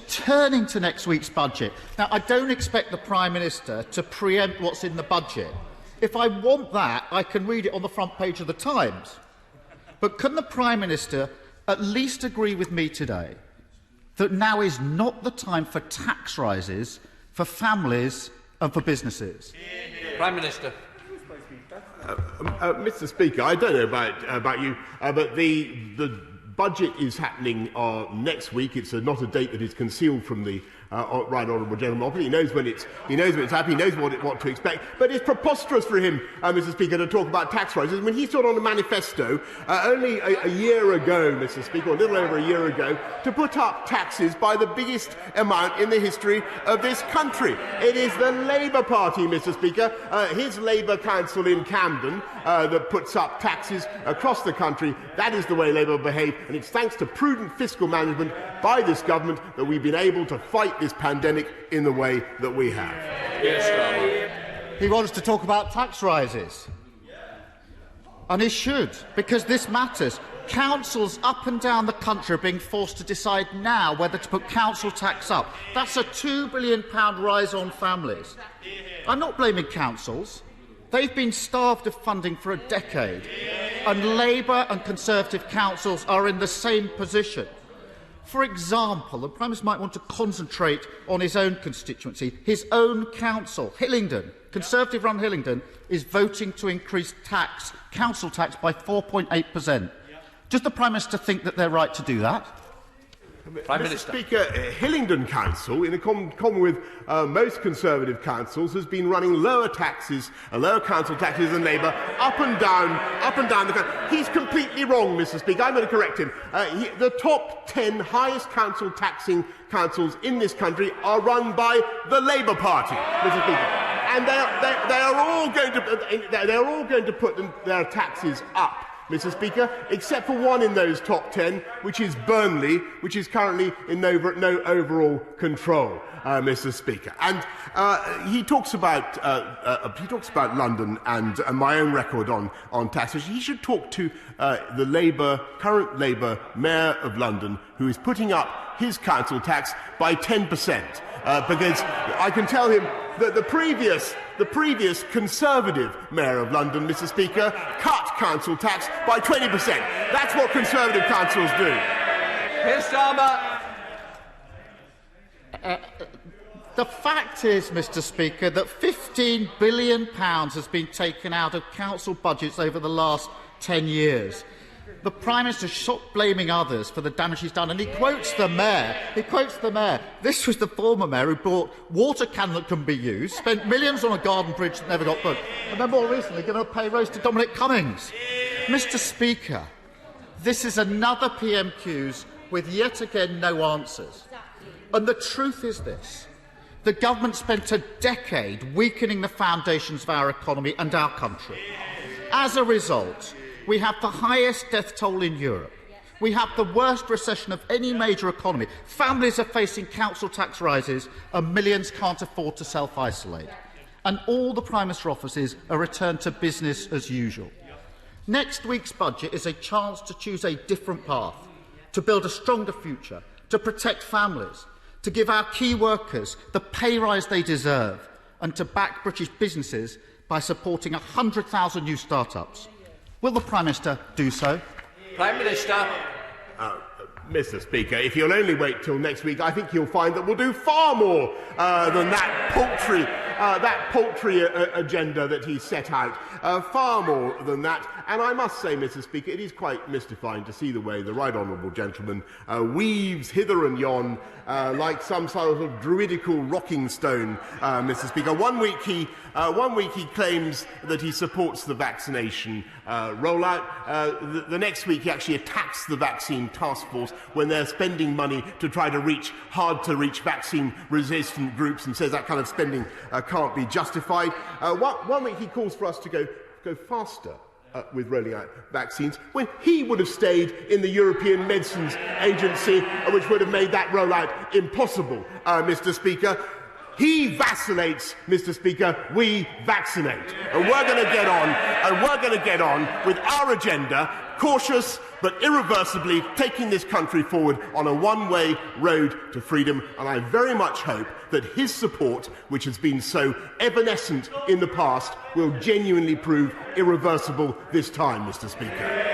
Turning to next week's budget. Now, I don't expect the Prime Minister to preempt what's in the budget. If I want that, I can read it on the front page of the Times. But can the Prime Minister at least agree with me today that now is not the time for tax rises for families and for businesses? Prime Minister. Mr. Speaker, I don't know about you, but the budget is happening next week. It's not a date that is concealed from the right honourable gentleman. He knows when it's happening. He knows what to expect. But it's preposterous for him, Mr. Speaker, to talk about tax rises when he stood on a manifesto only a year ago, Mr. Speaker, or a little over a year ago, to put up taxes by the biggest amount in the history of this country. It is the Labour Party, Mr. Speaker, his Labour Council in Camden, that puts up taxes across the country. That is the way Labour behave, and it's thanks to prudent fiscal management by this government that we've been able to fight this pandemic in the way that we have. Yes, he wants to talk about tax rises. And he should, because this matters. Councils up and down the country are being forced to decide now whether to put council tax up. That's a £2 billion rise on families. I'm not blaming councils. They've been starved of funding for a decade, and Labour and Conservative councils are in the same position. For example, the Prime Minister might want to concentrate on his own constituency. His own council, Hillingdon, Conservative-run Hillingdon, is voting to increase council tax by 4.8%. Does the Prime Minister think that they're right to do that? Prime Minister. Mr. Speaker, Hillingdon Council, in common with most Conservative councils, has been running lower council taxes than Labour up and down the country. He's completely wrong, Mr. Speaker. I'm going to correct him. The top 10 highest council taxing councils in this country are run by the Labour Party, Mr. Speaker, and they are all going to put their taxes up, Mr. Speaker, except for one in those top 10, which is Burnley, which is currently in no overall control, Mr. Speaker. And he talks about London and my own record on taxes. He should talk to the current Labour Mayor of London, who is putting up his council tax by 10%, because I can tell him that the previous Conservative Mayor of London, Mr. Speaker, cut council tax by 20%. That's what Conservative councils do. Keir Starmer. The fact is, Mr. Speaker, that £15 billion has been taken out of council budgets over the last 10 years. The Prime Minister stopped blaming others for the damage he's done, and he quotes the Mayor. This was the former Mayor who bought water cannon that couldn't be used, spent millions on a garden bridge that never got built, and then more recently given a pay rise to Dominic Cummings. Mr. Speaker, this is another PMQs with yet again no answers. And the truth is this. The government spent a decade weakening the foundations of our economy and our country. As a result, we have the highest death toll in Europe. We have the worst recession of any major economy. Families are facing council tax rises and millions can't afford to self-isolate. And all the Prime Minister offers is a return to business as usual. Next week's budget is a chance to choose a different path, to build a stronger future, to protect families, to give our key workers the pay rise they deserve, and to back British businesses by supporting 100,000 new start-ups. Will the Prime Minister do so? Prime Minister. Mr. Speaker, if you'll only wait till next week, I think you'll find that we'll do far more than that paltry agenda that he set out. Far more than that. And I must say, Mr. Speaker, it is quite mystifying to see the way the right honourable gentleman weaves hither and yon like some sort of druidical rocking stone, Mr. Speaker. One week he claims that he supports the vaccination rollout. The next week he actually attacks the vaccine task force when they're spending money to try to reach hard-to-reach vaccine-resistant groups, and says that kind of spending can't be justified. One week he calls for us to go faster with rolling out vaccines, when he would have stayed in the European Medicines Agency, which would have made that rollout impossible, Mr. Speaker. He vacillates, Mr. Speaker. We vaccinate. And we're going to get on with our agenda, cautious but irreversibly taking this country forward on a one-way road to freedom. And I very much hope that his support, which has been so evanescent in the past, will genuinely prove irreversible this time, Mr. Speaker.